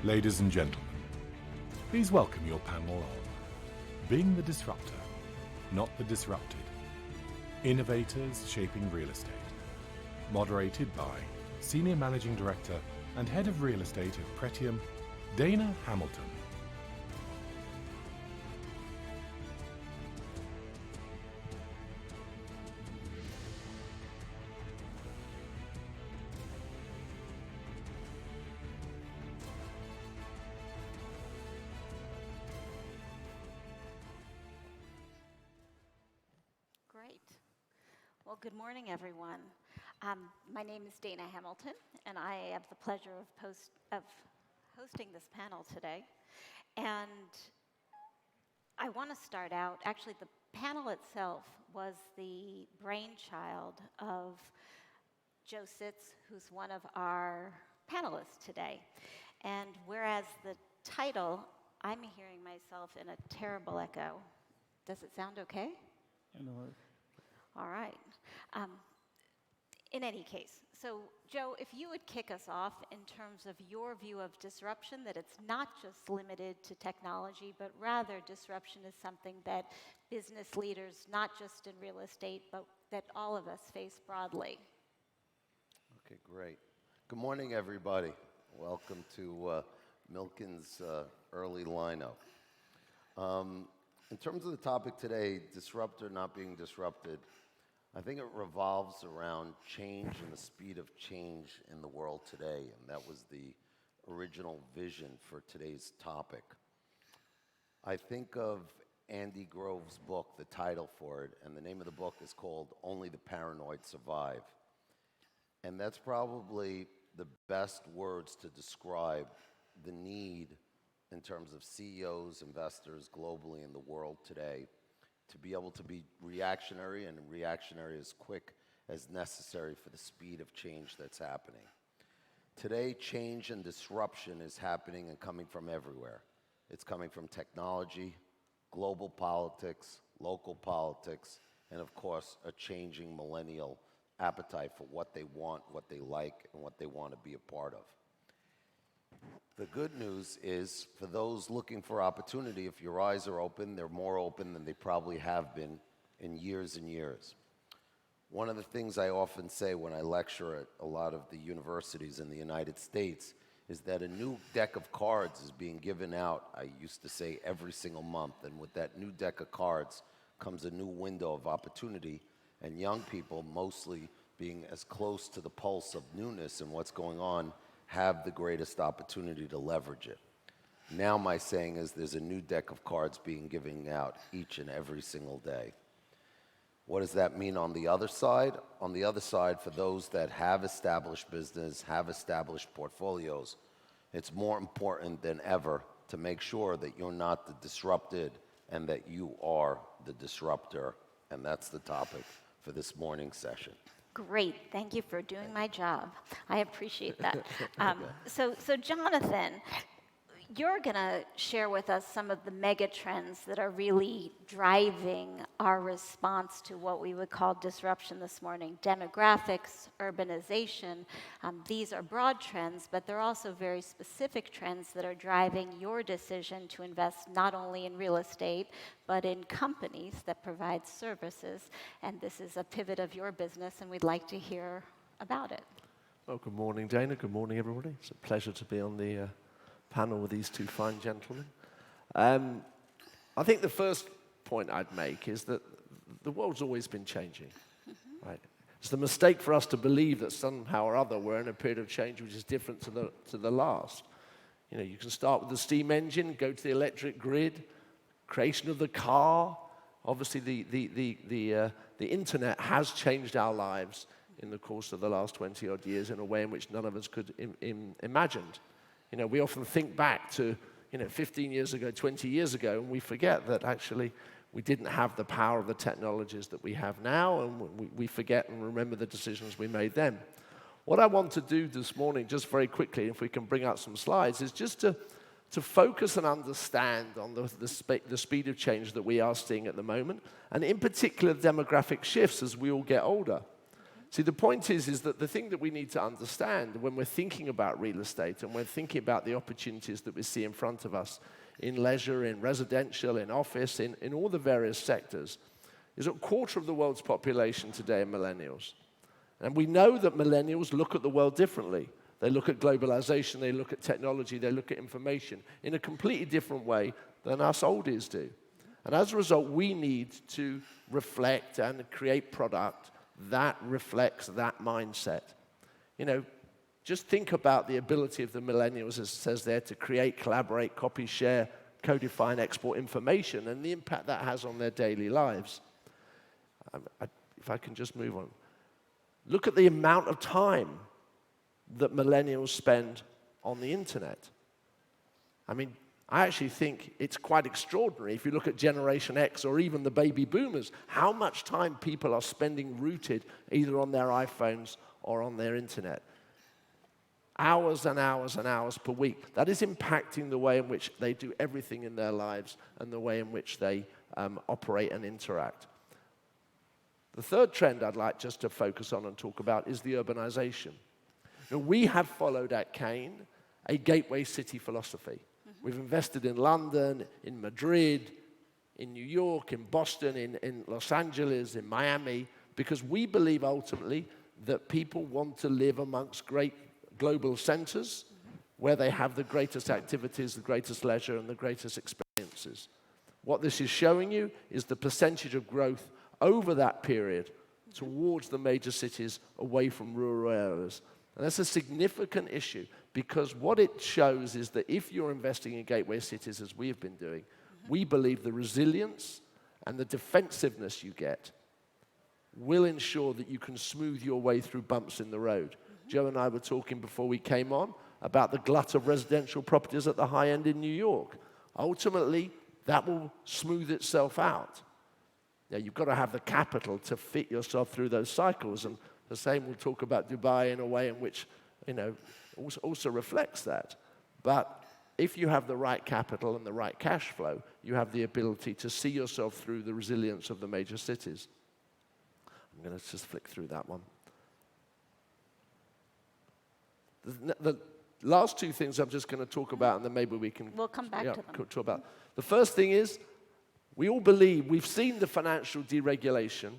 Ladies and gentlemen, please welcome your panel on Being the Disruptor, Not the Disrupted, Innovators Shaping Real Estate, moderated by Senior Managing Director and Head of Real Estate at Pretium, Dana Hamilton. Well, good morning, everyone. My name is Dana Hamilton, and I have the pleasure of hosting this panel today. And I want to start out, actually, the panel itself was the brainchild of Joe Sitz, who's one of our panelists today. And whereas the title, I'm hearing myself in a terrible echo. Does it sound okay? No. All right. In any case, so Joe, if you would kick us off in terms of your view of disruption, that it's not just limited to technology, but rather disruption is something that business leaders, not just in real estate, but that all of us face broadly. Okay, great. Good morning, everybody. Welcome to Milken's early lineup. In terms of the topic today, disruptor not being disrupted, I think it revolves around change and the speed of change in the world today, and that was the original vision for today's topic. I think of Andy Grove's book, the title for it, and the name of the book is called Only the Paranoid Survive. And that's probably the best words to describe the need in terms of CEOs, investors globally in the world today to be able to be reactionary and reactionary as quick as necessary for the speed of change that's happening. Today, change and disruption is happening and coming from everywhere. It's coming from technology, global politics, local politics, and of course, a changing millennial appetite for what they want, what they like, and what they want to be a part of. The good news is, for those looking for opportunity, if your eyes are open, they're more open than they probably have been in years and years. One of the things I often say when I lecture at a lot of the universities in the United States is that a new deck of cards is being given out, I used to say, every single month. And with that new deck of cards comes a new window of opportunity, and young people, mostly being as close to the pulse of newness and what's going on, have the greatest opportunity to leverage it. Now my saying is there's a new deck of cards being given out each and every single day. What does that mean on the other side? On the other side, for those that have established business, have established portfolios, it's more important than ever to make sure that you're not the disrupted and that you are the disruptor. And that's the topic for this morning's session. Great, thank you for doing my job. I appreciate that. So Jonathan, you're going to share with us some of the mega trends that are really driving our response to what we would call disruption this morning. Demographics, urbanization, these are broad trends, but they're also very specific trends that are driving your decision to invest not only in real estate, but in companies that provide services. And this is a pivot of your business, and we'd like to hear about it. Well, good morning, Dana. Good morning, everybody. It's a pleasure to be on the panel with these two fine gentlemen. I think the first point I'd make is that the world's always been changing, right? It's the mistake for us to believe that somehow or other we're in a period of change which is different to the last. You know, you can start with the steam engine, go to the electric grid, creation of the car. Obviously, the internet has changed our lives in the course of the last 20-odd years in a way in which none of us could imagined. You know, we often think back to, 15 years ago, 20 years ago, and we forget that actually we didn't have the power of the technologies that we have now, and we forget and remember the decisions we made then. What I want to do this morning, just very quickly, if we can bring out some slides, is just to focus and understand on the speed of change that we are seeing at the moment, and in particular demographic shifts as we all get older. See, the point is that the thing that we need to understand when we're thinking about real estate and we're thinking about the opportunities that we see in front of us in leisure, in residential, in office, in all the various sectors, is that a quarter of the world's population today are millennials. And we know that millennials look at the world differently. They look at globalization, they look at technology, they look at information in a completely different way than us oldies do. And as a result, we need to reflect and create product that reflects that mindset. You know, just think about the ability of the millennials, as it says there, to create, collaborate, copy, share, codify, and export information, and the impact that has on their daily lives. If I can just move on. Look at the amount of time that millennials spend on the internet. I mean, I actually think it's quite extraordinary if you look at Generation X or even the baby boomers, how much time people are spending rooted either on their iPhones or on their internet. Hours and hours and hours per week. That is impacting the way in which they do everything in their lives and the way in which they operate and interact. The third trend I'd like just to focus on and talk about is the urbanization. Now, we have followed at Kane a gateway city philosophy. We've invested in London, in Madrid, in New York, in Boston, in Los Angeles, in Miami, because we believe ultimately that people want to live amongst great global centers where they have the greatest activities, the greatest leisure, and the greatest experiences. What this is showing you is the percentage of growth over that period towards the major cities away from rural areas. And that's a significant issue because what it shows is that if you're investing in gateway cities, as we have been doing, we believe the resilience and the defensiveness you get will ensure that you can smooth your way through bumps in the road. Joe and I were talking before we came on about the glut of residential properties at the high end in New York. Ultimately, that will smooth itself out. Now, you've got to have the capital to fit yourself through those cycles, and the same we'll talk about Dubai in a way in which, you know, also reflects that. But if you have the right capital and the right cash flow, you have the ability to see yourself through the resilience of the major cities. I'm going to just flick through that one. The last two things I'm just going to talk about, and then maybe we'll come back to them. Talk about. The first thing is, we all believe, we've seen the financial deregulation.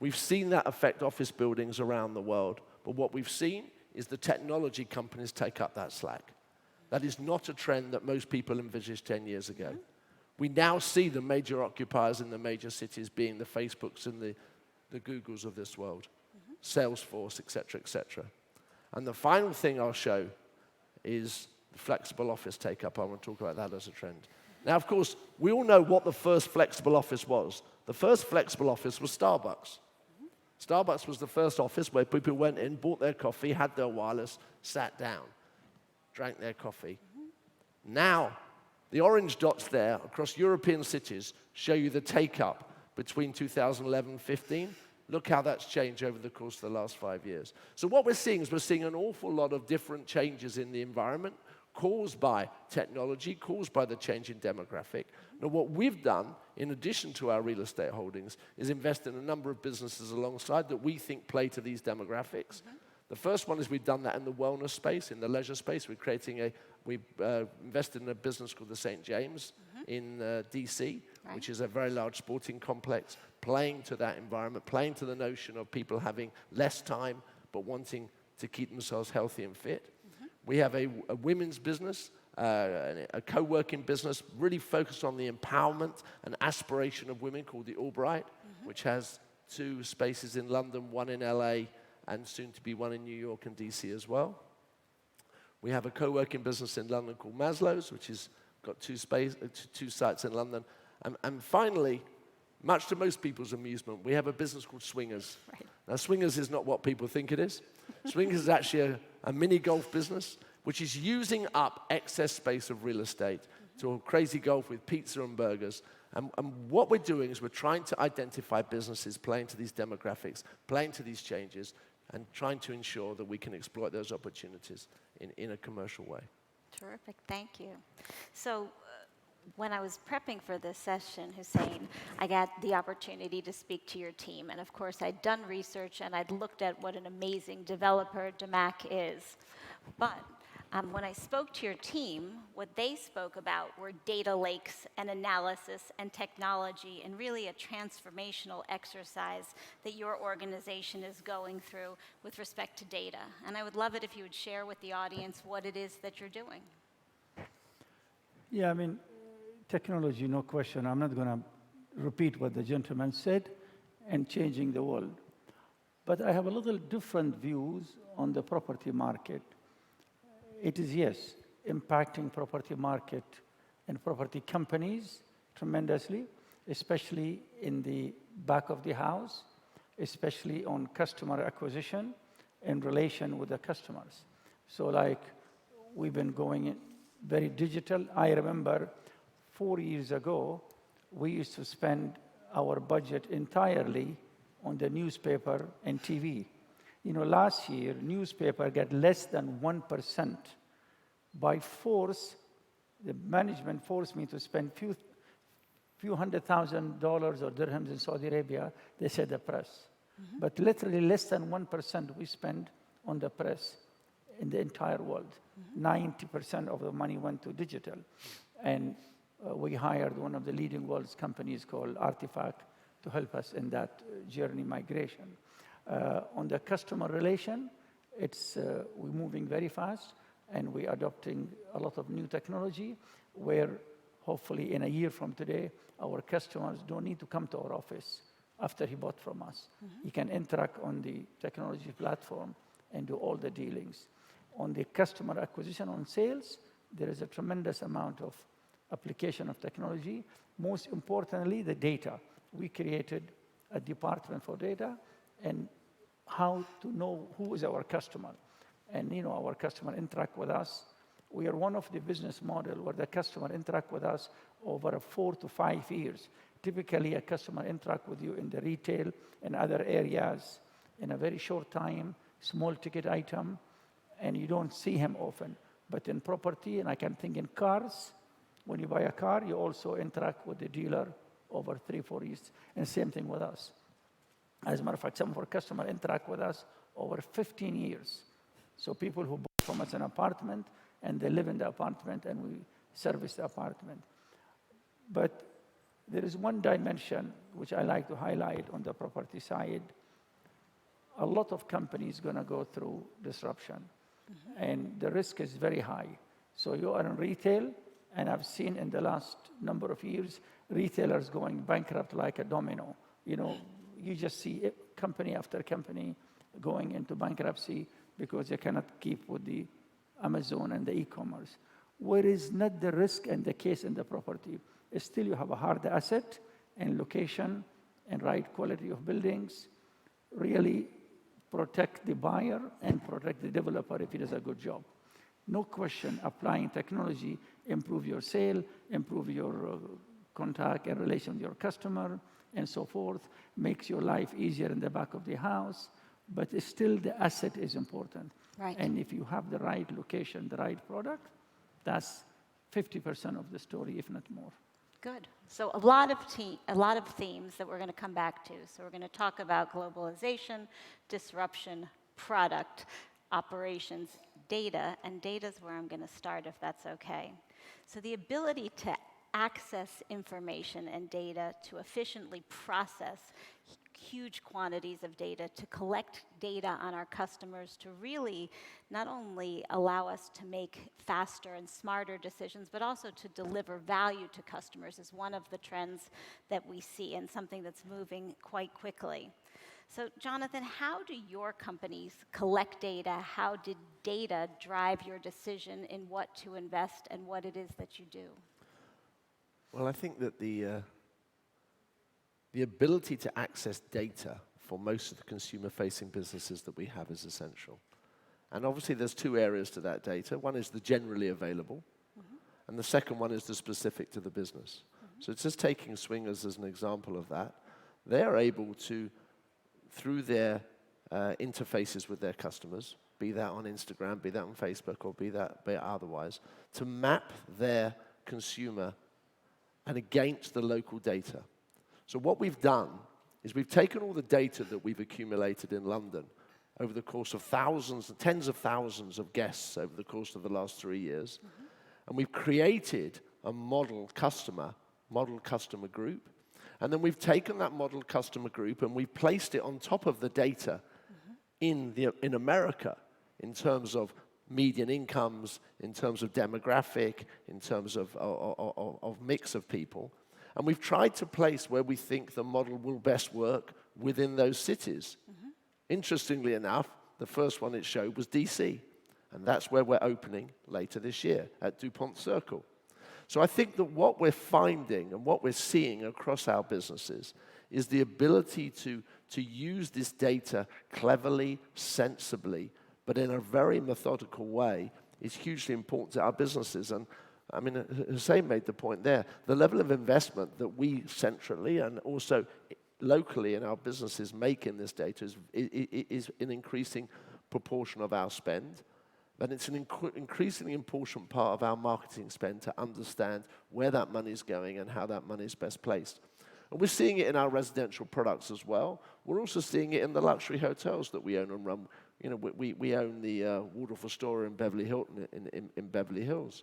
We've seen that affect office buildings around the world. But what we've seen is the technology companies take up that slack. That is not a trend that most people envisaged 10 years ago. We now see the major occupiers in the major cities being the Facebooks and the Googles of this world, Salesforce, et cetera, et cetera. And the final thing I'll show is the flexible office take-up. I want to talk about that as a trend. Now, of course, we all know what the first flexible office was. The first flexible office was Starbucks. Starbucks was the first office where people went in, bought their coffee, had their wireless, sat down, drank their coffee. Now, the orange dots there across European cities show you the take-up between 2011 and 15. Look how that's changed over the course of the last 5 years. So what we're seeing is we're seeing an awful lot of different changes in the environment caused by technology, caused by the change in demographic. Now, what we've done, in addition to our real estate holdings, is invest in a number of businesses alongside that we think play to these demographics. The first one is we've done that in the wellness space, in the leisure space. We've invested in a business called the St. James in DC, which is a very large sporting complex, playing to that environment, playing to the notion of people having less time but wanting to keep themselves healthy and fit. We have a women's business, a co-working business, really focused on the empowerment and aspiration of women called the Albright, which has 2 spaces in London, 1 in LA, and soon to be 1 in New York and DC as well. We have a co-working business in London called Maslow's, which has got 2 sites in London. And finally, much to most people's amusement, we have a business called Swingers. Right. Now, Swingers is not what people think it is. Swingers is actually a mini golf business, which is using up excess space of real estate to crazy golf with pizza and burgers. And what we're doing is we're trying to identify businesses playing to these demographics, playing to these changes, and trying to ensure that we can exploit those opportunities in a commercial way. Terrific, thank you. So when I was prepping for this session, Hussein, I got the opportunity to speak to your team. And of course, I'd done research and I'd looked at what an amazing developer DMAC is. But when I spoke to your team, what they spoke about were data lakes and analysis and technology, and really a transformational exercise that your organization is going through with respect to data. And I would love it if you would share with the audience what it is that you're doing. Yeah, I mean, technology, no question. I'm not going to repeat what the gentleman said and changing the world. But I have a little different views on the property market. It is, yes, impacting property market and property companies tremendously, especially in the back of the house, especially on customer acquisition in relation with the customers. So like, we've been going very digital. I remember 4 years ago, we used to spend our budget entirely on the newspaper and TV. You know, last year, newspaper got less than 1%. By force, the management forced me to spend few $100,000 or dirhams in Saudi Arabia. They said the press. Mm-hmm. But literally less than 1% we spend on the press in the entire world. Mm-hmm. 90% of the money went to digital. And we hired one of the leading world's companies called Artifact to help us in that journey migration. On the customer relation, we're moving very fast, and we're adopting a lot of new technology where hopefully in a year from today, our customers don't need to come to our office after he bought from us. Mm-hmm. He can interact on the technology platform and do all the dealings. On the customer acquisition on sales, there is a tremendous amount of application of technology. Most importantly, the data. We created a department for data and how to know who is our customer. And you know, our customer interact with us. We are one of the business model where the customer interact with us over 4 to 5 years. Typically, a customer interact with you in the retail and other areas in a very short time, small ticket item, and you don't see him often. But in property, and I can think in cars, when you buy a car, you also interact with the dealer over 3-4 years. And same thing with us. As a matter of fact, some of our customers interact with us over 15 years. So people who bought from us an apartment, and they live in the apartment, and we service the apartment. But there is one dimension which I like to highlight on the property side. A lot of companies going to go through disruption, and the risk is very high. So you are in retail, and I've seen in the last number of years, retailers going bankrupt like a domino. You know, you just see company after company going into bankruptcy because they cannot keep with the Amazon and the e-commerce. Where is not the risk and the case in the property? Still you have a hard asset and location and right quality of buildings. Really protect the buyer and protect the developer if he does a good job. No question, applying technology, improve your sale, improve your contact and relation with your customer, and so forth, makes your life easier in the back of the house, but still the asset is important. Right. And if you have the right location, the right product, that's 50% of the story, if not more. Good. So a lot of themes that we're going to come back to. So we're going to talk about globalization, disruption, product, operations, data, and data is where I'm going to start, if that's okay. So the ability to access information and data, to efficiently process huge quantities of data, to collect data on our customers, to really not only allow us to make faster and smarter decisions, but also to deliver value to customers is one of the trends that we see and something that's moving quite quickly. So, Jonathan, how do your companies collect data? How did data drive your decision in what to invest and what it is that you do? Well, I think that the ability to access data for most of the consumer-facing businesses that we have is essential. And obviously, there's 2 areas to that data. One is the generally available, and the second one is the specific to the business. So it's just taking Swingers as an example of that. They are able to, through their interfaces with their customers, be that on Instagram, be that on Facebook, or be that otherwise, to map their consumer and against the local data. So what we've done is we've taken all the data that we've accumulated in London over the course of thousands, tens of thousands of guests over the course of the last 3 years, and we've created a model customer group, and then we've taken that model customer group and we've placed it on top of the data in America in terms of median incomes, in terms of demographic, in terms of mix of people. And we've tried to place where we think the model will best work within those cities. Interestingly enough, the first one it showed was DC, and that's where we're opening later this year at DuPont Circle. So I think that what we're finding and what we're seeing across our businesses is the ability to use this data cleverly, sensibly, but in a very methodical way is hugely important to our businesses. And I mean, Hussein made the point there. The level of investment that we centrally and also locally in our businesses make in this data is an increasing proportion of our spend. And it's an increasingly important part of our marketing spend to understand where that money is going and how that money is best placed. And we're seeing it in our residential products as well. We're also seeing it in the luxury hotels that we own and run. You know, we own the Waldorf Astoria in Beverly Hilton in Beverly Hills.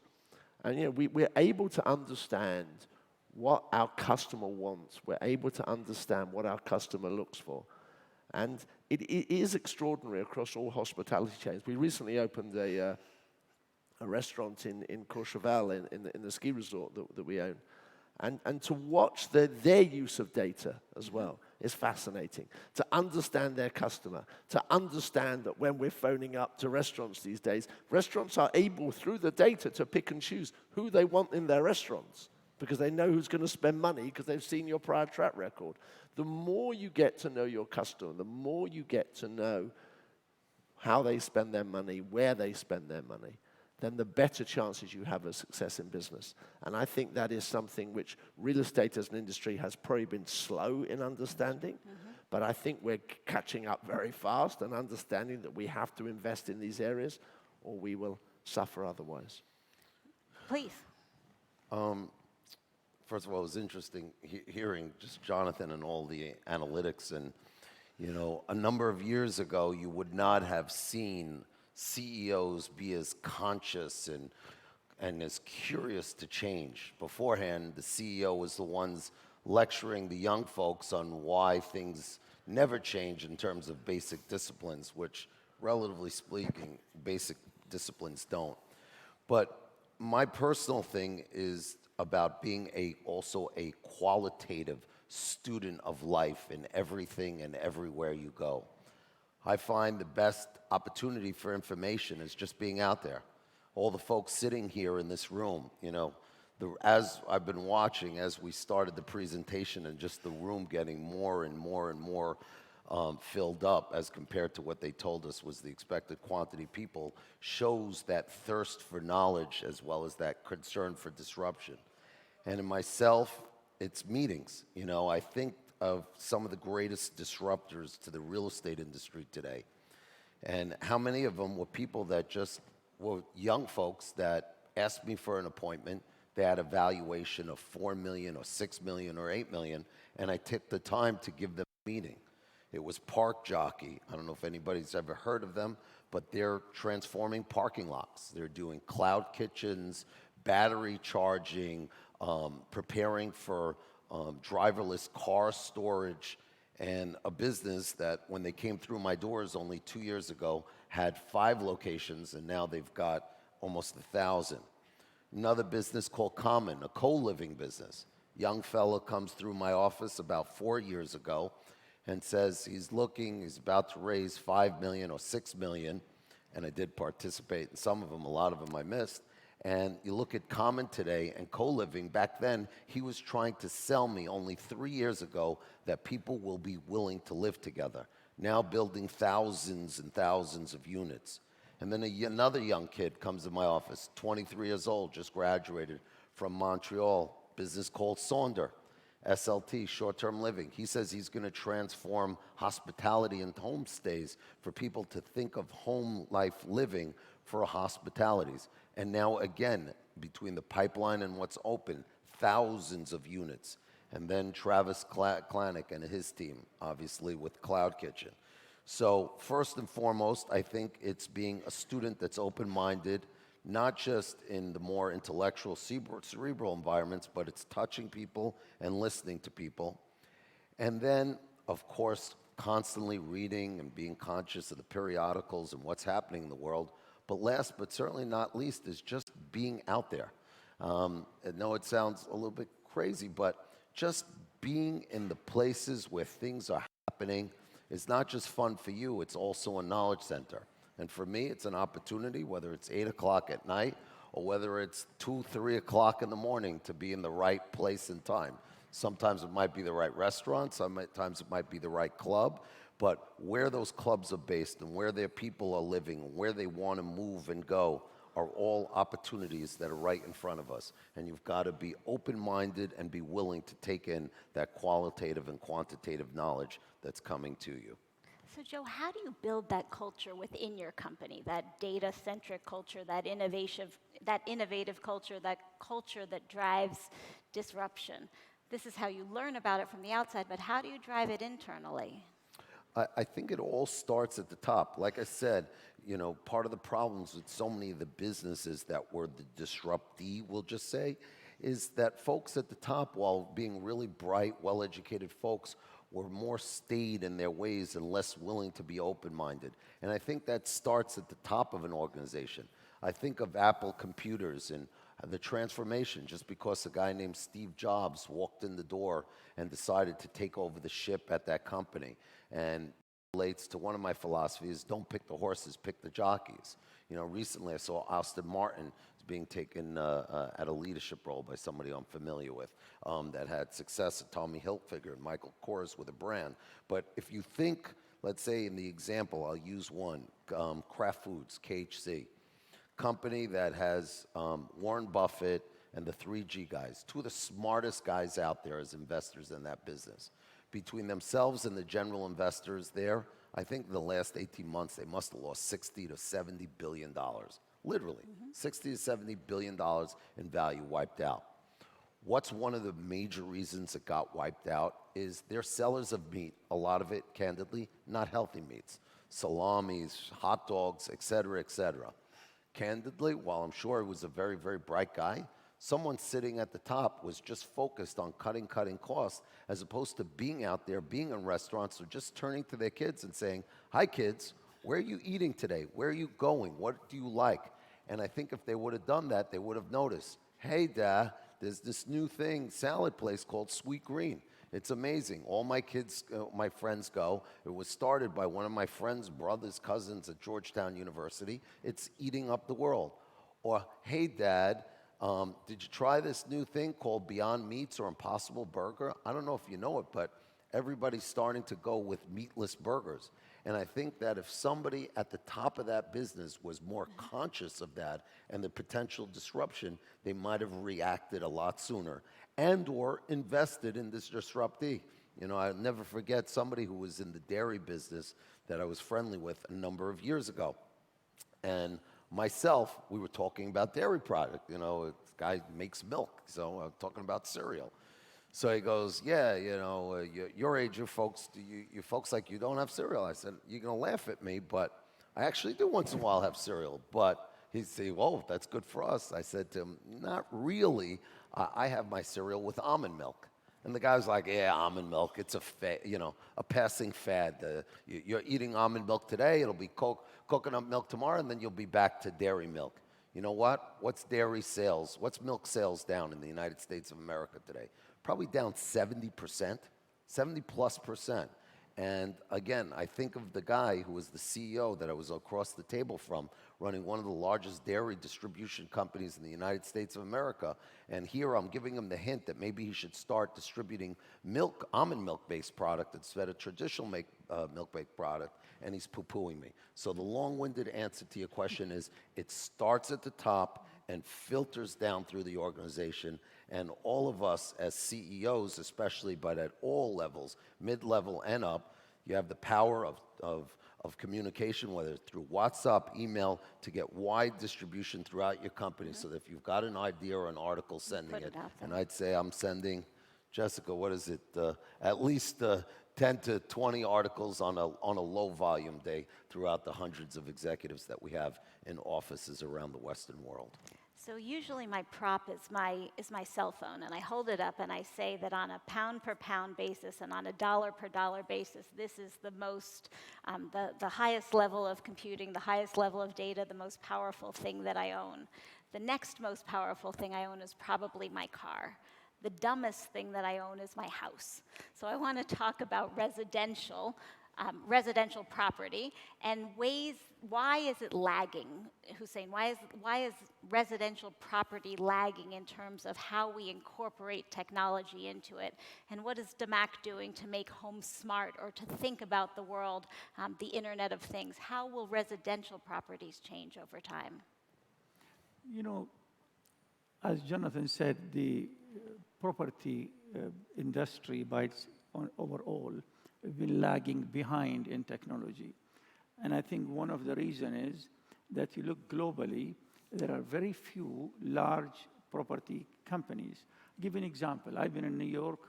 And you know, we're able to understand what our customer wants. We're able to understand what our customer looks for. And it is extraordinary across all hospitality chains. We recently opened a restaurant in Courchevel in the ski resort that we own. And to watch their use of data as well is fascinating. To understand their customer, to understand that when we're phoning up to restaurants these days, restaurants are able, through the data, to pick and choose who they want in their restaurants because they know who's going to spend money because they've seen your prior track record. The more you get to know your customer, the more you get to know how they spend their money, where they spend their money, then the better chances you have of success in business. And I think that is something which real estate as an industry has probably been slow in understanding, but I think we're catching up very fast and understanding that we have to invest in these areas or we will suffer otherwise. Please. First of all, it was interesting hearing just Jonathan and all the analytics. And, you know, a number of years ago, you would not have seen CEOs be as conscious and as curious to change. Beforehand, the CEO was the ones lecturing the young folks on why things never change in terms of basic disciplines, which, relatively speaking, basic disciplines don't. But my personal thing is about being also a qualitative student of life in everything and everywhere you go. I find the best opportunity for information is just being out there. All the folks sitting here in this room, you know, as I've been watching, as we started the presentation and just the room getting more and more and more filled up as compared to what they told us was the expected quantity of people, shows that thirst for knowledge as well as that concern for disruption. And in myself, it's meetings. You know, I think of some of the greatest disruptors to the real estate industry today. And how many of them were people that just were young folks that asked me for an appointment. They had a valuation of $4 million or $6 million or $8 million, and I took the time to give them a meeting. It was Park Jockey. I don't know if anybody's ever heard of them, but they're transforming parking lots. They're doing cloud kitchens, battery charging, preparing for driverless car storage, and a business that when they came through my doors only 2 years ago had 5 locations, and now they've got almost 1,000. Another business called Common, a co-living business. Young fella comes through my office about 4 years ago and says he's about to raise $5 million or $6 million, and I did participate in some of them, a lot of them I missed. And you look at Common today and co-living, back then he was trying to sell me only 3 years ago that people will be willing to live together. Now building thousands and thousands of units. And then another young kid comes to my office, 23 years old, just graduated from Montreal, business called Saunder, SLT, short-term living. He says he's going to transform hospitality and homestays for people to think of home life living for hospitalities. And now again, between the pipeline and what's open, thousands of units. And then Travis Kalanick and his team, obviously, with Cloud Kitchen. So first and foremost, I think it's being a student that's open-minded, not just in the more intellectual, cerebral environments, but it's touching people and listening to people. And then, of course, constantly reading and being conscious of the periodicals and what's happening in the world. But last but certainly not least is just being out there. I know it sounds a little bit crazy, but just being in the places where things are happening is not just fun for you, it's also a knowledge center. And for me, it's an opportunity, whether it's 8 o'clock at night or whether it's 2, 3 o'clock in the morning, to be in the right place and time. Sometimes it might be the right restaurant, sometimes it might be the right club, but where those clubs are based and where their people are living, where they want to move and go, are all opportunities that are right in front of us. And you've got to be open-minded and be willing to take in that qualitative and quantitative knowledge that's coming to you. So Joe, how do you build that culture within your company, that data-centric culture, that innovative culture, that culture that drives disruption? This is how you learn about it from the outside, but how do you drive it internally? I think it all starts at the top. Like I said, part of the problems with so many of the businesses that were the disruptee, we'll just say, is that folks at the top, while being really bright, well-educated folks, were more staid in their ways and less willing to be open-minded. And I think that starts at the top of an organization. I think of Apple computers and the transformation, just because a guy named Steve Jobs walked in the door and decided to take over the ship at that company. And relates to one of my philosophies: don't pick the horses, pick the jockeys. Recently I saw Austin Martin being taken at a leadership role by somebody I'm familiar with that had success at Tommy Hilfiger and Michael Kors with a brand. But if you think, let's say in the example, I'll use one, Kraft Foods, KHC, company that has Warren Buffett and the 3G guys, two of the smartest guys out there as investors in that business. Between themselves and the general investors there, I think in the last 18 months, they must have lost $60 to $70 billion. Literally, $60 to $70 billion in value wiped out. What's one of the major reasons it got wiped out is they're sellers of meat, a lot of it, candidly, not healthy meats. Salamis, hot dogs, et cetera, et cetera. Candidly, while I'm sure he was a very, very bright guy, someone sitting at the top was just focused on cutting costs, as opposed to being out there, being in restaurants, or just turning to their kids and saying, "Hi kids, where are you eating today? Where are you going? What do you like?" And I think if they would have done that, they would have noticed, "Hey Dad, there's this new salad place called Sweet Green. It's amazing. All my kids, my friends go. It was started by one of my friend's brothers, cousins at Georgetown University. It's eating up the world." Or, "Hey Dad, did you try this new thing called Beyond Meats or Impossible Burger? I don't know if you know it, but everybody's starting to go with meatless burgers." And I think that if somebody at the top of that business was more conscious of that and the potential disruption, they might have reacted a lot sooner and or invested in this disruptee. I'll never forget somebody who was in the dairy business that I was friendly with a number of years ago. And myself, we were talking about dairy product. This guy makes milk, so I'm talking about cereal. So he goes, "Yeah, your age, you folks like you don't have cereal." I said, "You're going to laugh at me, but I actually do once in a while have cereal." But he'd say, "Well, that's good for us." I said to him, "Not really. I have my cereal with almond milk." And the guy was like, "Yeah, almond milk, it's a passing fad. You're eating almond milk today, it'll be coconut milk tomorrow, and then you'll be back to dairy milk." You know what? What's dairy sales? What's milk sales down in the United States of America today? Probably down 70%, 70+%. And again, I think of the guy who was the CEO that I was across the table from, running one of the largest dairy distribution companies in the United States of America. And here I'm giving him the hint that maybe he should start distributing milk, almond milk-based product instead of traditional milk-based product, and he's poo-pooing me. So the long-winded answer to your question is, it starts at the top and filters down through the organization. And all of us as CEOs especially, but at all levels, mid-level and up, you have the power of of communication, whether it's through WhatsApp, email, to get wide distribution throughout your company so that if you've got an idea or an article, sending Put it. it out there. And I'd say I'm sending, Jessica, what is it, at least 10 to 20 articles on a low volume day throughout the hundreds of executives that we have in offices around the Western world. So usually my prop is my cell phone, and I hold it up and I say that on a pound per pound basis and on a dollar per dollar basis, this is the most, the highest level of computing, the highest level of data, the most powerful thing that I own. The next most powerful thing I own is probably my car. The dumbest thing that I own is my house. So I want to talk about residential property and ways, why is it lagging, Hussein? Why is residential property lagging in terms of how we incorporate technology into it? And what is DMAC doing to make homes smart or to think about the world, the Internet of Things? How will residential properties change over time? You know, as Jonathan said, the property industry overall have been lagging behind in technology. And I think one of the reasons is that you look globally, there are very few large property companies. I'll give you an example. I've been in New York,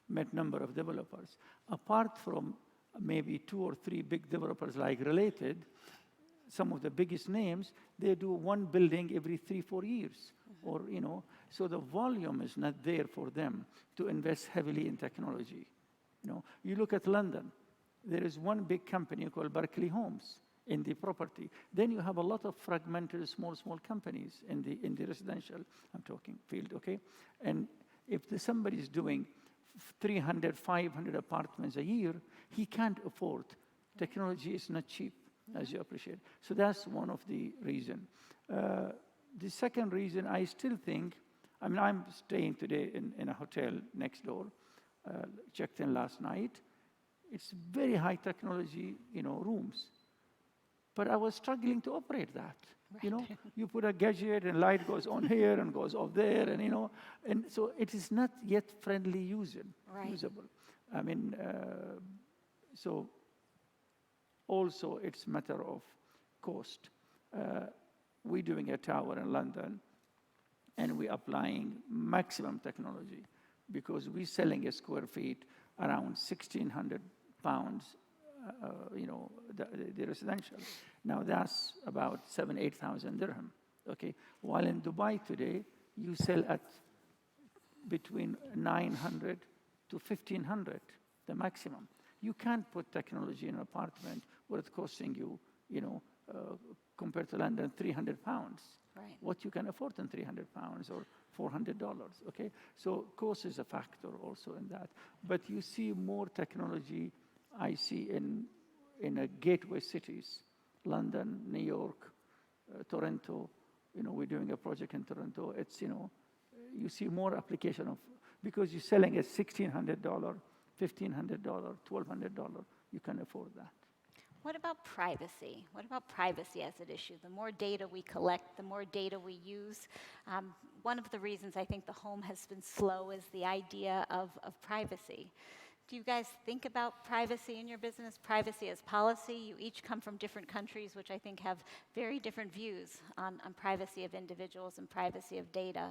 met a number of developers. Apart from maybe 2 or 3 big developers like Related, some of the biggest names, they do one building every 3-4 years. Or, you know, so the volume is not there for them to invest heavily in technology. You know, you look at London, there is one big company called Berkeley Homes in the property. Then you have a lot of fragmented small companies in the residential, I'm talking field, okay? And if somebody is doing 300, 500 apartments a year, he can't afford. Technology is not cheap, as you appreciate. So that's one of the reasons. The second reason, I still think, I mean, I'm staying today in a hotel next door, checked in last night. It's very high technology, you know, rooms. But I was struggling to operate that. Right. You know, you put a gadget and light goes on here and goes off there, and you know, and so it is not yet friendly usable. I mean, so also it's a matter of cost. We're doing a tower in London, and we're applying maximum technology because we're selling a square feet around 1,600 pounds, you know, the residential. Now that's about 8,000 dirham, okay? While in Dubai today, you sell at between 900 to 1,500, the maximum. You can't put technology in an apartment where it's costing you, you know, compared to London, 300 pounds. Right. What you can afford in 300 pounds or $400, okay? So cost is a factor also in that. But you see more technology, I see in a gateway cities, London, New York, Toronto. You know, we're doing a project in Toronto. It's, you know, you see more application of, because you're selling at $1,600, $1,500, $1,200, you can afford that. What about privacy? What about privacy as an issue? The more data we collect, the more data we use. One of the reasons I think the home has been slow is the idea of privacy. Do you guys think about privacy in your business, privacy as policy? You each come from different countries, which I think have very different views on privacy of individuals and privacy of data.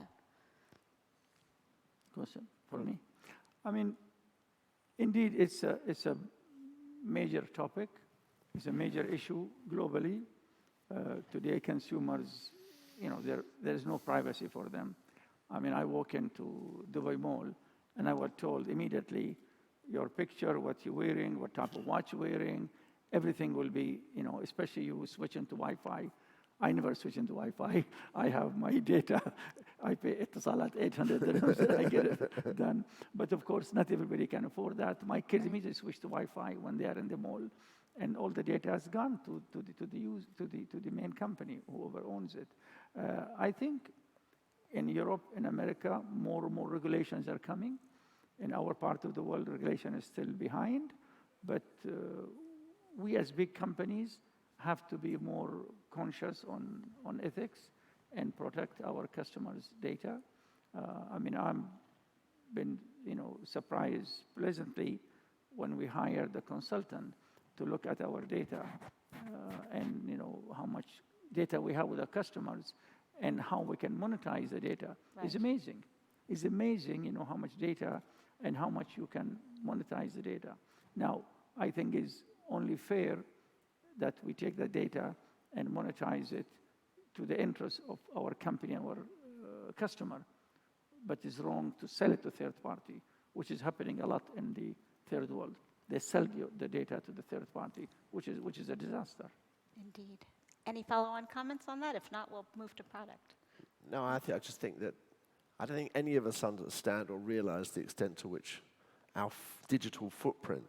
Question for me? I mean, indeed, it's a major topic. It's a major issue globally. Today, consumers, you know, there is no privacy for them. I mean, I walk into Dubai Mall, and I was told immediately, your picture, what you're wearing, what type of watch you're wearing, everything will be, you know, especially you switch into Wi-Fi. I never switch into Wi-Fi. I have my data. I pay Etisalat 800 dirhams and I get it done. But of course, not everybody can afford that. My kids immediately switch to Wi-Fi when they are in the mall, and all the data has gone to the main company, whoever owns it. I think in Europe, in America, more and more regulations are coming. In our part of the world, regulation is still behind, but we as big companies have to be more conscious on ethics and protect our customers' data. I mean, I've been, you know, surprised pleasantly when we hired the consultant to look at our data. and how much data we have with our customers and how we can monetize the data is amazing. It's amazing, how much data and how much you can monetize the data. Now, I think it's only fair that we take the data and monetize it to the interest of our company and our customer. But it's wrong to sell it to third party, which is happening a lot in the third world. They sell the data to the third party, which is a disaster. Indeed. Any follow-on comments on that? If not, we'll move to product. No, I just think that I don't think any of us understand or realize the extent to which our digital footprint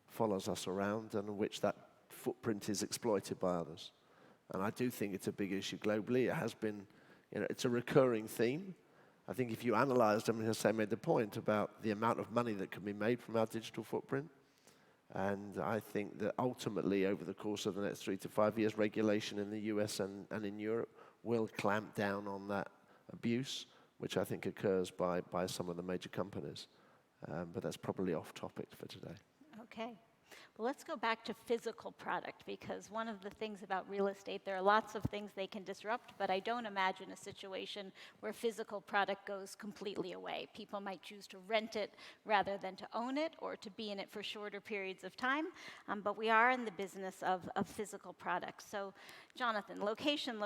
follows us around and in which that footprint is exploited by others. And I do think it's a big issue globally. It has been, it's a recurring theme. I think if you analyzed, Hussein made the point about the amount of money that can be made from our digital footprint. And I think that ultimately, over the course of the next 3 to 5 years, regulation in the US and in Europe will clamp down on that abuse, which I think occurs by some of the major companies. But that's probably off topic for today. Okay. Well, let's go back to physical product, because one of the things about real estate, there are lots of things they can disrupt, but I don't imagine a situation where physical product goes completely away. People might choose to rent it rather than to own it or to be in it for shorter periods of time, but we are in the business of physical products. So, Jonathan, location,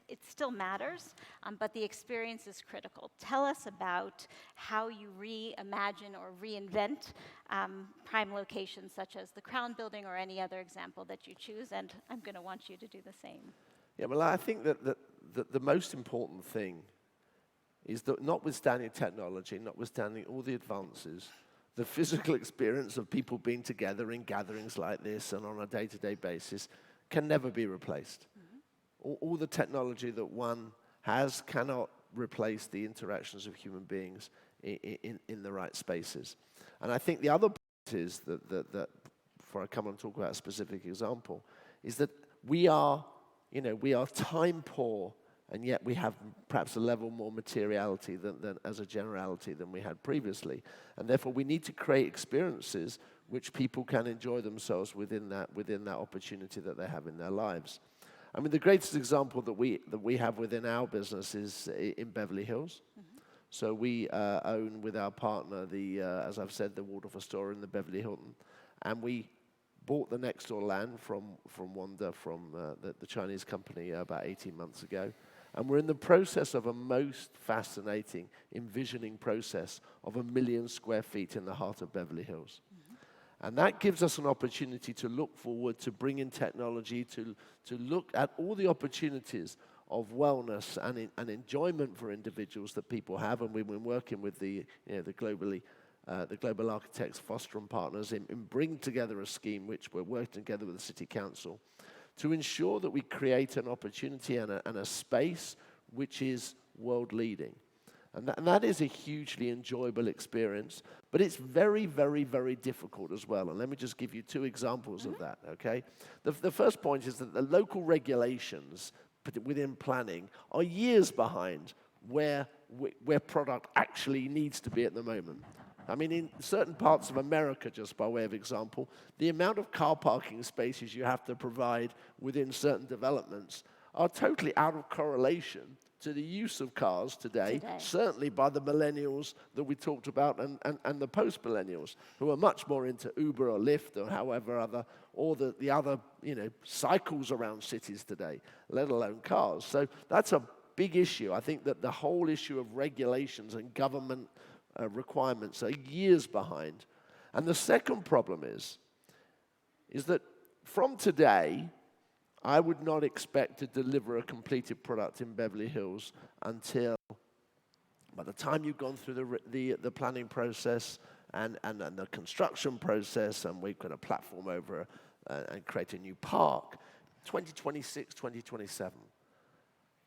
it still matters, but the experience is critical. Tell us about how you reimagine or reinvent prime locations such as the Crown Building or any other example that you choose, and I'm going to want you to do the same. Yeah, well, I think that the most important thing is that notwithstanding technology, notwithstanding all the advances, the physical experience of people being together in gatherings like this and on a day-to-day basis can never be replaced. Mm-hmm. All the technology that one has cannot replace the interactions of human beings in the right spaces. And I think the other point is that before I come on and talk about a specific example, is that we are time poor, and yet we have perhaps a level more materiality than as a generality than we had previously. And therefore we need to create experiences which people can enjoy themselves within that opportunity that they have in their lives. I mean, the greatest example that we have within our business is in Beverly Hills. Mm-hmm. So we own with our partner as I've said, the Waldorf Astoria in the Beverly Hilton, and we bought the next door land from Wanda, from the Chinese company about 18 months ago. And we're in the process of a most fascinating envisioning process of 1 million square feet in the heart of Beverly Hills. Mm-hmm. And that gives us an opportunity to look forward, to bring in technology, to look at all the opportunities of wellness and enjoyment for individuals that people have. And we've been working with the Global Architects, Foster and Partners in bringing together a scheme which we're working together with the City Council to ensure that we create an opportunity and a space which is world-leading. And that is a hugely enjoyable experience, but it's very, very, very difficult as well. And let me just give you 2 examples of that, okay? The first point is that the local regulations within planning are years behind where product actually needs to be at the moment. I mean, in certain parts of America, just by way of example, the amount of car parking spaces you have to provide within certain developments are totally out of correlation to the use of cars today. Certainly by the millennials that we talked about and the post-millennials, who are much more into Uber or Lyft or however other, or the other, cycles around cities today, let alone cars. So that's a big issue. I think that the whole issue of regulations and government requirements are years behind. And the second problem is that from today, I would not expect to deliver a completed product in Beverly Hills until by the time you've gone through the planning process and the construction process, and we've got a platform over and create a new park, 2026, 2027.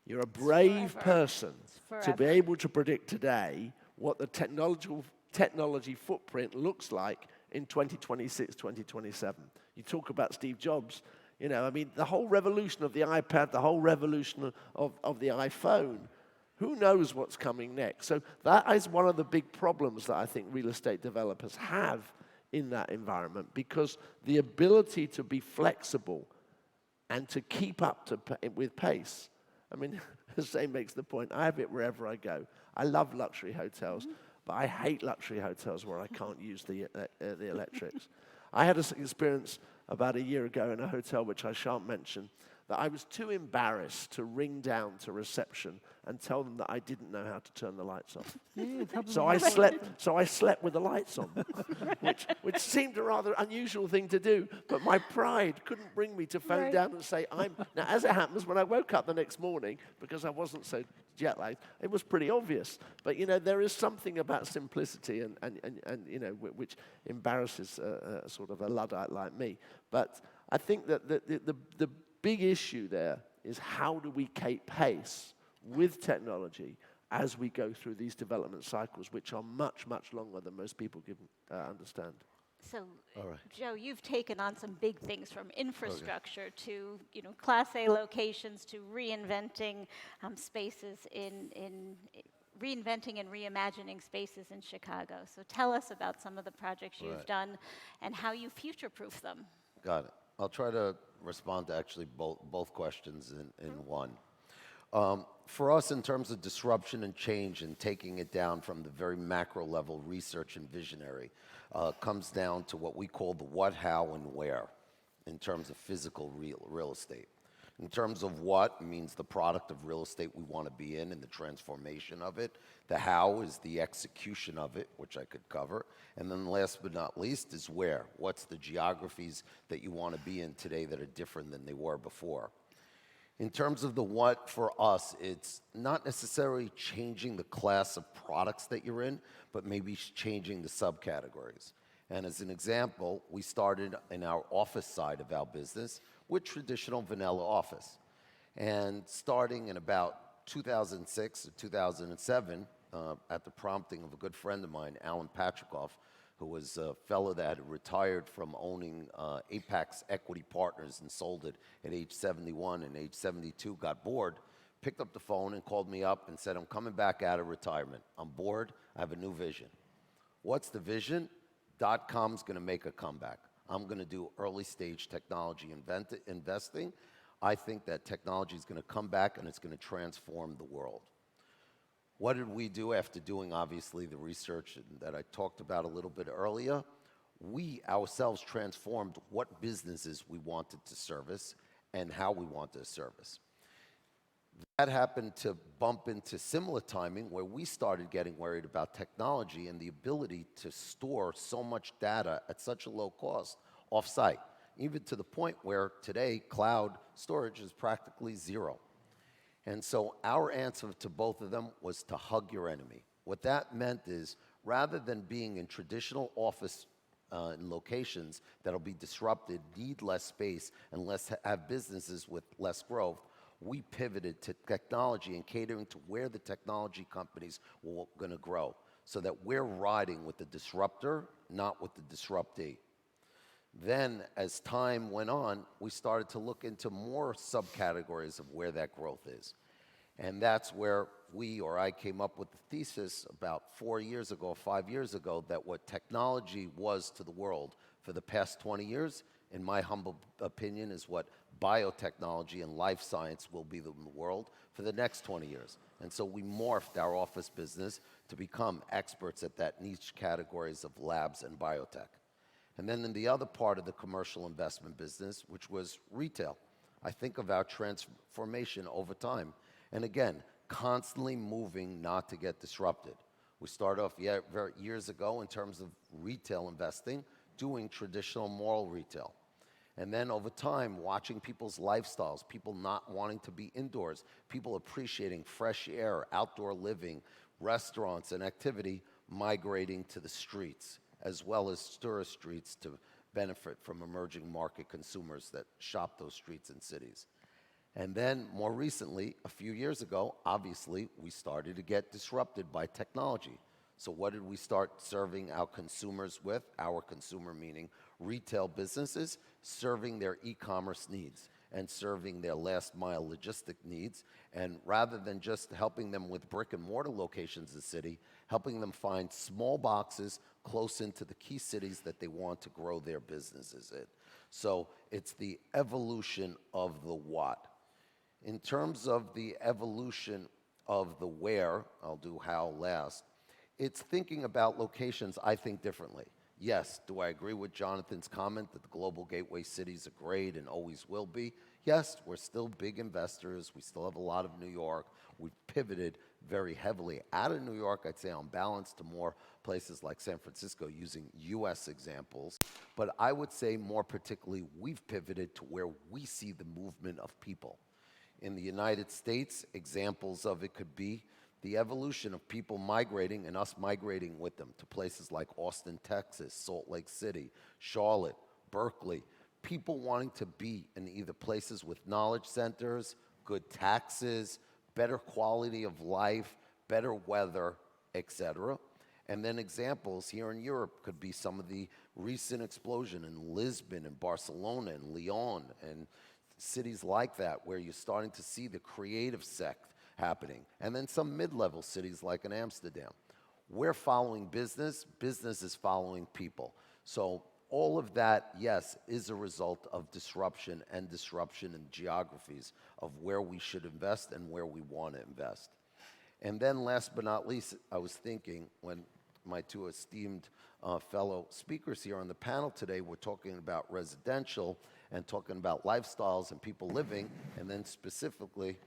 You're a brave person to be able to predict today what the technology footprint looks like in 2026, 2027. You talk about Steve Jobs, the whole revolution of the iPad, the whole revolution of the iPhone, who knows what's coming next? So that is one of the big problems that I think real estate developers have, in that environment, because the ability to be flexible and to keep up with pace. I mean, Zane makes the point, I have it wherever I go. I love luxury hotels, but I hate luxury hotels where I can't use the electrics. I had an experience about a year ago in a hotel, which I shan't mention, that I was too embarrassed to ring down to reception and tell them that I didn't know how to turn the lights off. So I slept with the lights on, which seemed a rather unusual thing to do, but my pride couldn't bring me to phone down and say, Now, as it happens, when I woke up the next morning, because I wasn't so jet lagged, it was pretty obvious. But, there is something about simplicity and which embarrasses sort of a Luddite like me. But I think that the big issue there is, how do we keep pace with technology as we go through these development cycles, which are much, much longer than most people can understand. So, Joe, you've taken on some big things, from infrastructure to Class A locations, to reinventing spaces reinventing and reimagining spaces in Chicago. So tell us about some of the projects you've done and how you future-proof them. Got it. I'll try to respond to actually both questions in one. For us, in terms of disruption and change and taking it down from the very macro level, research and visionary, comes down to what we call the what, how, and where in terms of physical real estate. In terms of what means the product of real estate we want to be in and the transformation of it. The how is the execution of it, which I could cover. And then last but not least is where. What's the geographies that you want to be in today that are different than they were before. In terms of the what, for us, it's not necessarily changing the class of products that you're in, but maybe changing the subcategories. And as an example, we started in our office side of our business with traditional vanilla office. And starting in about 2006 or 2007, at the prompting of a good friend of mine, Alan Patrikoff, who was a fellow that had retired from owning Apex Equity Partners and sold it at age 71, and age 72 got bored, picked up the phone and called me up and said, I'm coming back out of retirement. I'm bored. I have a new vision. What's the vision? .com's going to make a comeback. I'm going to do early stage technology investing. I think that technology is going to come back and it's going to transform the world. What did we do after doing, obviously, the research that I talked about a little bit earlier? We ourselves transformed what businesses we wanted to service and how we wanted to service. That happened to bump into similar timing where we started getting worried about technology and the ability to store so much data at such a low cost off-site, even to the point where today cloud storage is practically zero. And so our answer to both of them was to hug your enemy. What that meant is, rather than being in traditional office locations that'll be disrupted, need less space, and have businesses with less growth, we pivoted to technology and catering to where the technology companies were going to grow, so that we're riding with the disruptor, not with the disruptee. Then, as time went on, we started to look into more subcategories of where that growth is. And that's where I came up with the thesis about 4 years ago, 5 years ago, that what technology was to the world for the past 20 years, in my humble opinion, is what biotechnology and life science will be in the world for the next 20 years. And so we morphed our office business to become experts at that niche categories of labs and biotech. And then in the other part of the commercial investment business, which was retail, I think of our transformation over time. And again, constantly moving not to get disrupted. We started off years ago in terms of retail investing, doing traditional mall retail. And then over time, watching people's lifestyles, people not wanting to be indoors, people appreciating fresh air, outdoor living, restaurants and activity, migrating to the streets, as well as tourist streets to benefit from emerging market consumers that shop those streets and cities. And then more recently, a few years ago, obviously, we started to get disrupted by technology. So what did we start serving our consumers with? Our consumer meaning retail businesses, serving their e-commerce needs and serving their last mile logistic needs. And rather than just helping them with brick and mortar locations in the city, helping them find small boxes, close into the key cities that they want to grow their businesses in. So it's the evolution of the what. In terms of the evolution of the where, I'll do how last, it's thinking about locations, I think, differently. Yes, do I agree with Jonathan's comment that the global gateway cities are great and always will be? Yes, we're still big investors. We still have a lot of New York. We've pivoted very heavily out of New York, I'd say on balance, to more places like San Francisco using US examples. But I would say more particularly, we've pivoted to where we see the movement of people. In the United States, examples of it could be the evolution of people migrating and us migrating with them to places like Austin, Texas, Salt Lake City, Charlotte, Berkeley. People wanting to be in either places with knowledge centers, good taxes, better quality of life, better weather, etc. And then examples here in Europe could be some of the recent explosion in Lisbon and Barcelona and Lyon and cities like that, where you're starting to see the creative sect happening. And then some mid-level cities like in Amsterdam. We're following business. Business is following people. So all of that, yes, is a result of disruption and disruption in geographies of where we should invest and where we want to invest. And then last but not least, I was thinking when my two esteemed fellow speakers here on the panel today were talking about residential and talking about lifestyles and people living, and then specifically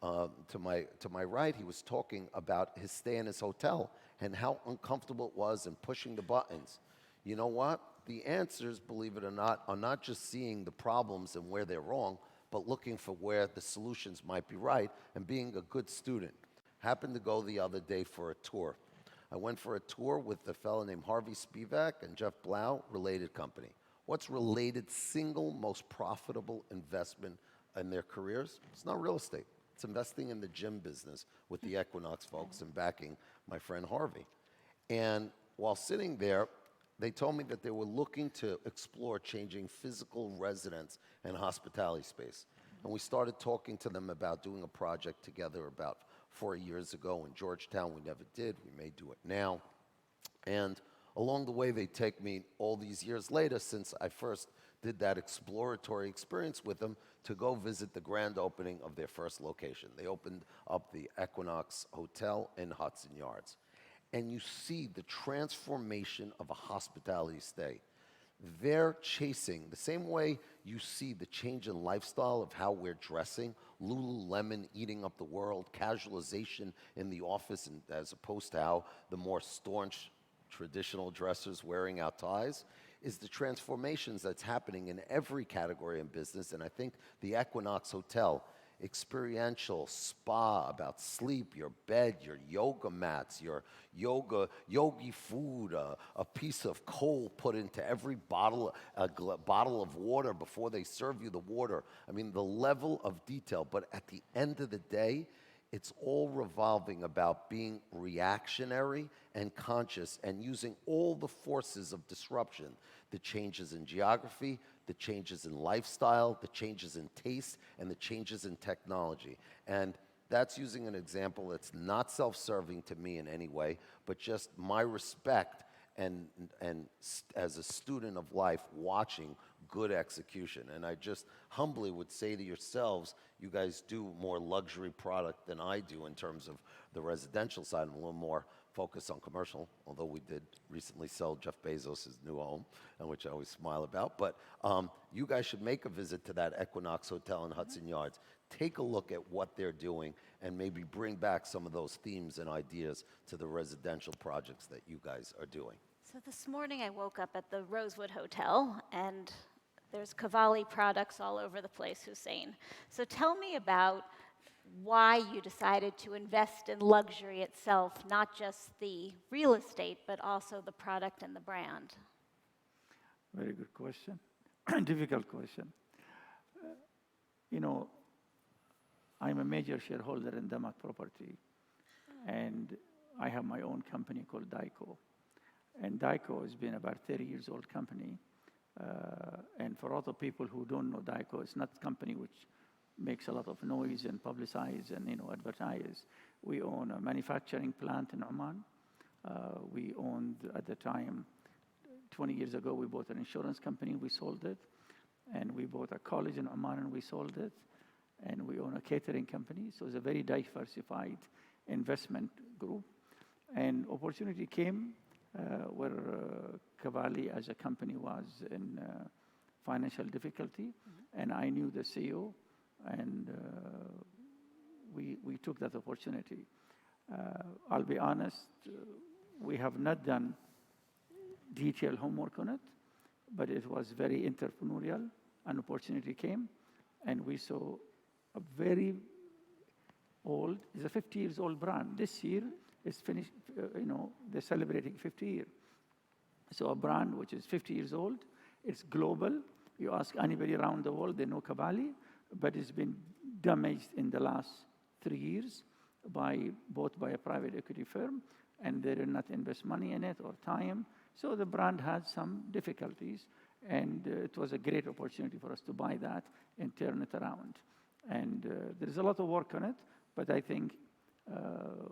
to my right, he was talking about his stay in his hotel and how uncomfortable it was and pushing the buttons. You know what? The answers, believe it or not, are not just seeing the problems and where they're wrong, but looking for where the solutions might be right and being a good student. Happened to go the other day for a tour. I went for a tour with a fellow named Harvey Spivak and Jeff Blau, related company. What's related single most profitable investment in their careers? It's not real estate. It's investing in the gym business with the Equinox folks and backing my friend Harvey. And while sitting there, they told me that they were looking to explore changing physical residence and hospitality space. And we started talking to them about doing a project together about 4 years ago in Georgetown. We never did. We may do it now. And along the way, they take me all these years later, since I first did that exploratory experience with them, to go visit the grand opening of their first location. They opened up the Equinox Hotel in Hudson Yards. And you see the transformation of a hospitality stay. They're chasing, the same way you see the change in lifestyle of how we're dressing, Lululemon eating up the world, casualization in the office, and as opposed to how the more staunch traditional dressers wearing out ties, is the transformations that's happening in every category in business. And I think the Equinox Hotel, experiential, spa, about sleep, your bed, your yoga mats, your yogi food, a piece of coal put into every bottle of water before they serve you the water. I mean, the level of detail. But at the end of the day, it's all revolving about being reactionary and conscious and using all the forces of disruption, the changes in geography, the changes in lifestyle, the changes in taste, and the changes in technology. And that's using an example that's not self-serving to me in any way, but just my respect and as a student of life, watching good execution. And I just humbly would say to yourselves, you guys do more luxury product than I do in terms of the residential side, and a little more focus on commercial, although we did recently sell Jeff Bezos' new home, and which I always smile about. But you guys should make a visit to that Equinox Hotel in Hudson Yards. Take a look at what they're doing and maybe bring back some of those themes and ideas to the residential projects that you guys are doing. So this morning I woke up at the Rosewood Hotel, and there's Cavalli products all over the place, Hussein. So tell me about why you decided to invest in luxury itself, not just the real estate, but also the product and the brand. Very good question. Difficult question. You know, I'm a major shareholder in Damat Property, and I have my own company called Dyco. And Dyco has been about 30 years old company. And for other people who don't know Dyco, it's not a company which makes a lot of noise and publicize and advertise. We own a manufacturing plant in Oman. We owned, at the time, 20 years ago, we bought an insurance company, we sold it. And we bought a college in Oman, and we sold it. And we own a catering company. So it's a very diversified investment group. And opportunity came where Cavalli as a company was in financial difficulty. And I knew the CEO, and we took that opportunity. I'll be honest, we have not done detailed homework on it, but it was very entrepreneurial. An opportunity came, and we saw a very old, it's a 50 years old brand. This year is finished, they're celebrating 50 years. So a brand which is 50 years old, it's global. You ask anybody around the world, they know Cavalli, but it's been damaged in the last 3 years bought by a private equity firm, and they did not invest money in it or time. So the brand had some difficulties, and it was a great opportunity for us to buy that and turn it around. And there is a lot of work on it, but I think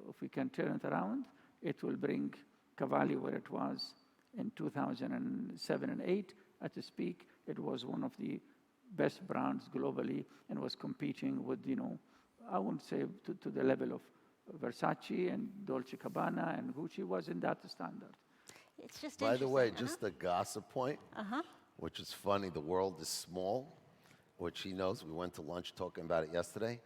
if we can turn it around, it will bring Cavalli where it was in 2007 and 8. At its peak, it was one of the best brands globally and was competing with, I wouldn't say to the level of Versace and Dolce & Gabbana and Gucci was in that standard. It's just By the way, interesting, just a gossip point, which is funny, the world is small, which he knows. We went to lunch talking about it yesterday.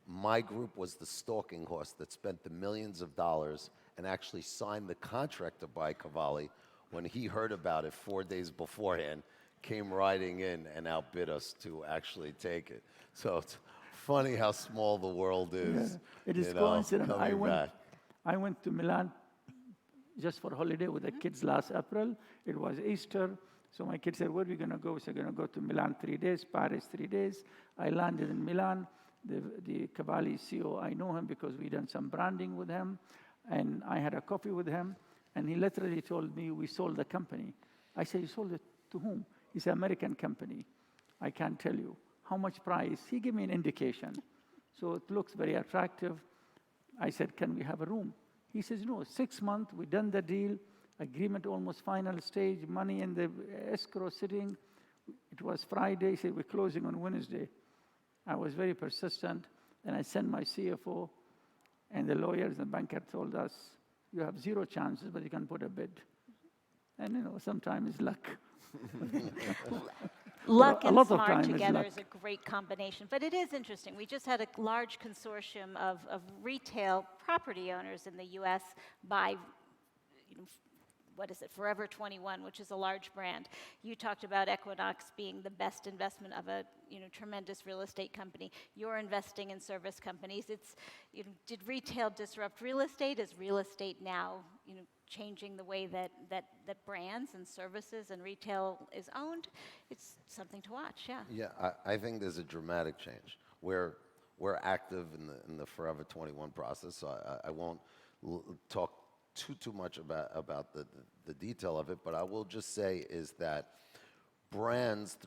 My group was the stalking horse that spent the millions of dollars and actually signed the contract to buy Cavalli when he heard about it 4 days beforehand, came riding in and outbid us to actually take it. So it's funny how small the world is. Yeah, it is coincidence. I went to Milan just for holiday with the kids last April. It was Easter. So my kids said, where are we going to go? So we're going to go to Milan 3 days, Paris 3 days. I landed in Milan. The Cavalli CEO, I know him because we done some branding with him. And I had a coffee with him. And he literally told me, we sold the company. I said, you sold it to whom? It's an American company. I can't tell you. How much price? He gave me an indication. So it looks very attractive. I said, can we have a room? He says, no, 6 months, we done the deal, agreement almost final stage, money in the escrow sitting. It was Friday, he said, we're closing on Wednesday. I was very persistent, and I sent my CFO, and the lawyers and banker told us, you have 0 chances, but you can put a bid. And sometimes it's luck. Luck and of smart time together is is a great combination. But it is interesting. We just had a large consortium of retail property owners in the U.S. buy, Forever 21, which is a large brand. You talked about Equinox being the best investment of a tremendous real estate company. You're investing in service companies. Did retail disrupt real estate? Is real estate now changing the way that brands and services and retail is owned? It's something to watch, yeah. Yeah, I think there's a dramatic change. We're active in the Forever 21 process, so I won't talk too much about the detail of it, but I will just say is that brands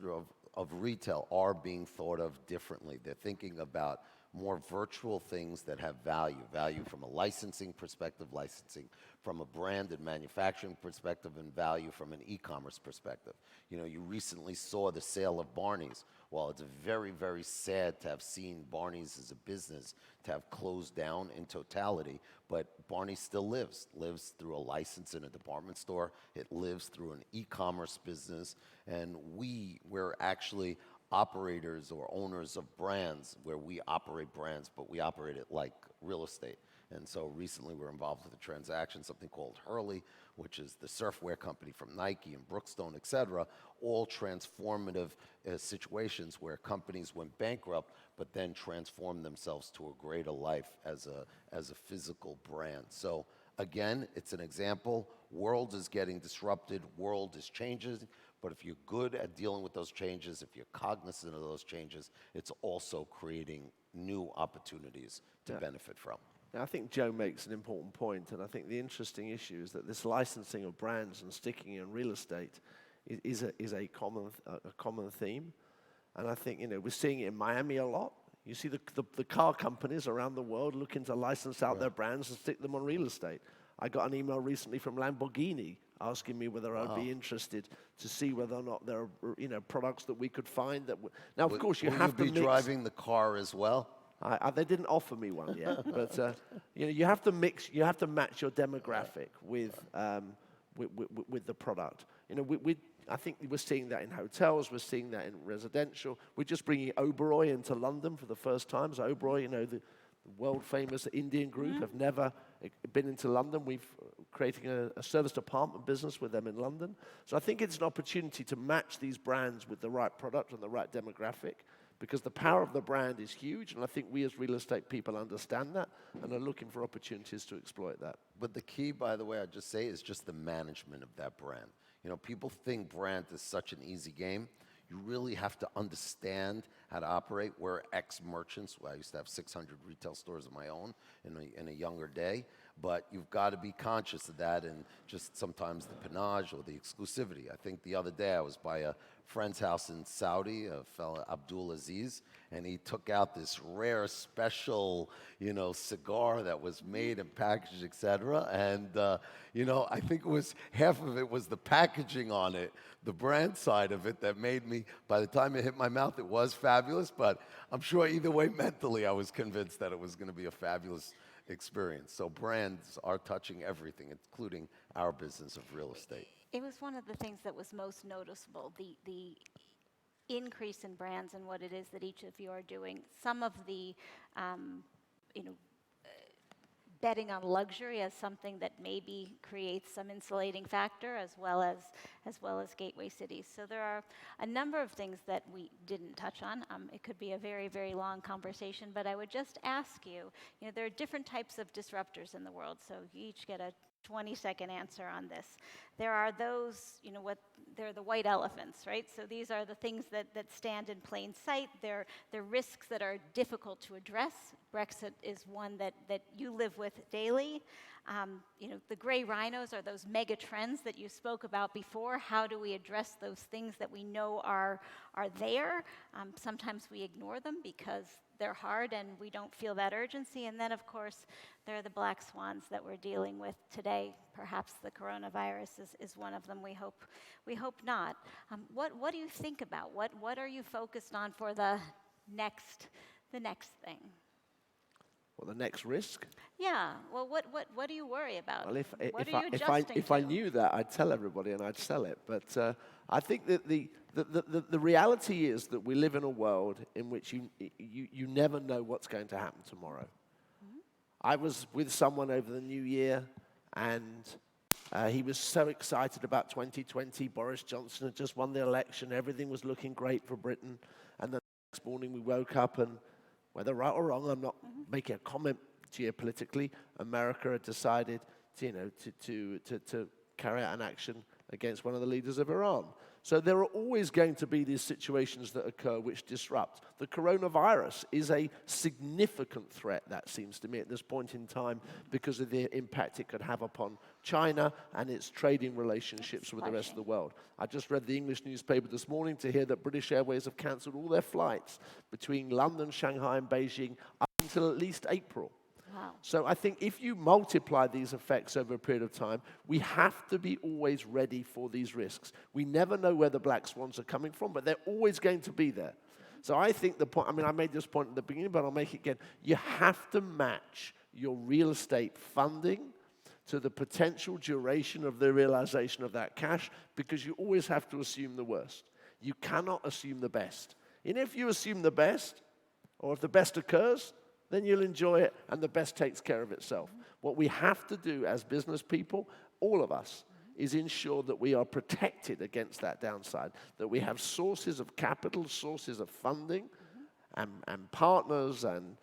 of retail are being thought of differently. They're thinking about more virtual things that have value from a licensing perspective, licensing from a brand and manufacturing perspective, and value from an e-commerce perspective. You recently saw the sale of Barney's. While it's very, very sad to have seen Barney's as a business to have closed down in totality, but Barney's still lives through a license in a department store. It lives through an e-commerce business, and we're actually operators or owners of brands where we operate brands, but we operate it like real estate. And so recently we're involved with a transaction, something called Hurley, which is the surfwear company from Nike and Brookstone, et cetera, all transformative situations where companies went bankrupt, but then transformed themselves to a greater life as a physical brand. So again, it's an example. World is getting disrupted, world is changing, but if you're good at dealing with those changes, if you're cognizant of those changes, it's also creating new opportunities to benefit from. Now, I think Joe makes an important point, and I think the interesting issue is that this licensing of brands and sticking in real estate is a common theme. And I think we're seeing it in Miami a lot. You see the car companies around the world looking to license out their brands and stick them on real estate. I got an email recently from Lamborghini asking me whether I'd be interested to see whether or not there are, products that we could find that. Now, of course, you have to Will you be driving the car as well? They didn't offer me one yet, but you have to mix. You have to match your demographic with the product. I think we're seeing that in hotels. We're seeing that in residential. We're just bringing Oberoi into London for the first time. So Oberoi, the world-famous Indian group, have never been into London. We've creating a serviced apartment business with them in London. So I think it's an opportunity to match these brands with the right product and the right demographic, because the power of the brand is huge, and I think we as real estate people understand that and are looking for opportunities to exploit that. But the key, by the way, I'd just say, is just the management of that brand. People think brand is such an easy game. You really have to understand how to operate. We're ex-merchants. I used to have 600 retail stores of my own in a younger day. But you've got to be conscious of that, and just sometimes the panache or the exclusivity. I think the other day I was by a friend's house in Saudi, a fellow Abdul Aziz, and he took out this rare special, cigar that was made and packaged, etc. And, I think it was half of it was the packaging on it, the brand side of it, that made me, by the time it hit my mouth, it was fabulous. But I'm sure either way, mentally, I was convinced that it was going to be a fabulous experience. So brands are touching everything, including our business of real estate. It was one of the things that was most noticeable, the increase in brands and what it is that each of you are doing. Some of the, betting on luxury as something that maybe creates some insulating factor, as well as gateway cities. So there are a number of things that we didn't touch on. It could be a very, very long conversation, but I would just ask you, there are different types of disruptors in the world, so you each get a 20-second answer on this. There are those, they're the white elephants, right? So these are the things that stand in plain sight. They're risks that are difficult to address. Brexit is one that you live with daily. The gray rhinos are those mega trends that you spoke about before. How do we address those things that we know are there? Sometimes we ignore them because they're hard and we don't feel that urgency. And then, of course, there are the black swans that we're dealing with today. Perhaps the coronavirus is one of them. We hope not. What do you think about? What are you focused on for the next thing? Well, the next risk? Yeah. Well, what do you worry about? Well, if I knew that, I'd tell everybody and I'd sell it. But I think that the reality is that we live in a world in which you never know what's going to happen tomorrow. Mm-hmm. I was with someone over the New Year, and he was so excited about 2020. Boris Johnson had just won the election. Everything was looking great for Britain. And the next morning we woke up, and whether right or wrong, I'm not making a comment geopolitically, America had decided to carry out an action against one of the leaders of Iran. So there are always going to be these situations that occur which disrupt. The coronavirus is a significant threat, that seems to me, at this point in time, because of the impact it could have upon China and its trading relationships with the rest of the world. I just read the English newspaper this morning to hear that British Airways have cancelled all their flights between London, Shanghai, and Beijing up until at least April. Wow. So I think if you multiply these effects over a period of time, we have to be always ready for these risks. We never know where the black swans are coming from, but they're always going to be there. So I think the point, I made this point at the beginning, but I'll make it again. You have to match your real estate funding to the potential duration of the realization of that cash, because you always have to assume the worst. You cannot assume the best. And if you assume the best, or if the best occurs, then you'll enjoy it, and the best takes care of itself. What we have to do as business people, all of us, is ensure that we are protected against that downside, that we have sources of capital, sources of funding, and partners and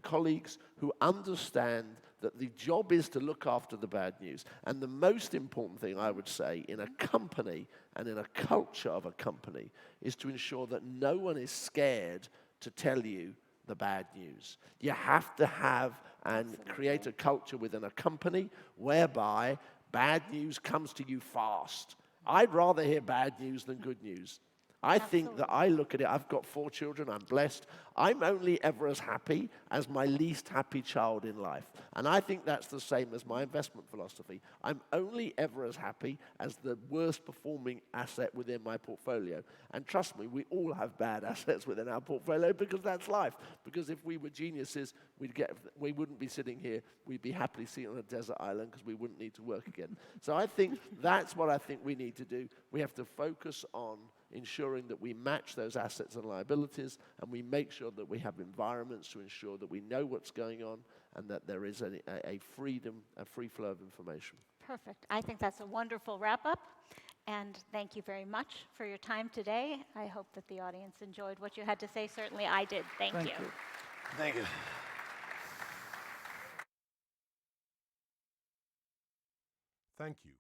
colleagues who understand that the job is to look after the bad news. And the most important thing, I would say, in a company and in a culture of a company is to ensure that no one is scared to tell you the bad news. You have to have and create a culture within a company whereby bad news comes to you fast. I'd rather hear bad news than good news. I think that I look at it, I've got 4 children, I'm blessed. I'm only ever as happy as my least happy child in life. And I think that's the same as my investment philosophy. I'm only ever as happy as the worst performing asset within my portfolio. And trust me, we all have bad assets within our portfolio because that's life. Because if we were geniuses, we wouldn't be sitting here. We'd be happily sitting on a desert island because we wouldn't need to work again. So I think that's what I think we need to do. We have to focus on ensuring that we match those assets and liabilities, and we make sure that we have environments to ensure that we know what's going on and that there is a freedom, a free flow of information. Perfect. I think that's a wonderful wrap-up. And thank you very much for your time today. I hope that the audience enjoyed what you had to say. Certainly I did. Thank you. Thank you. Thank you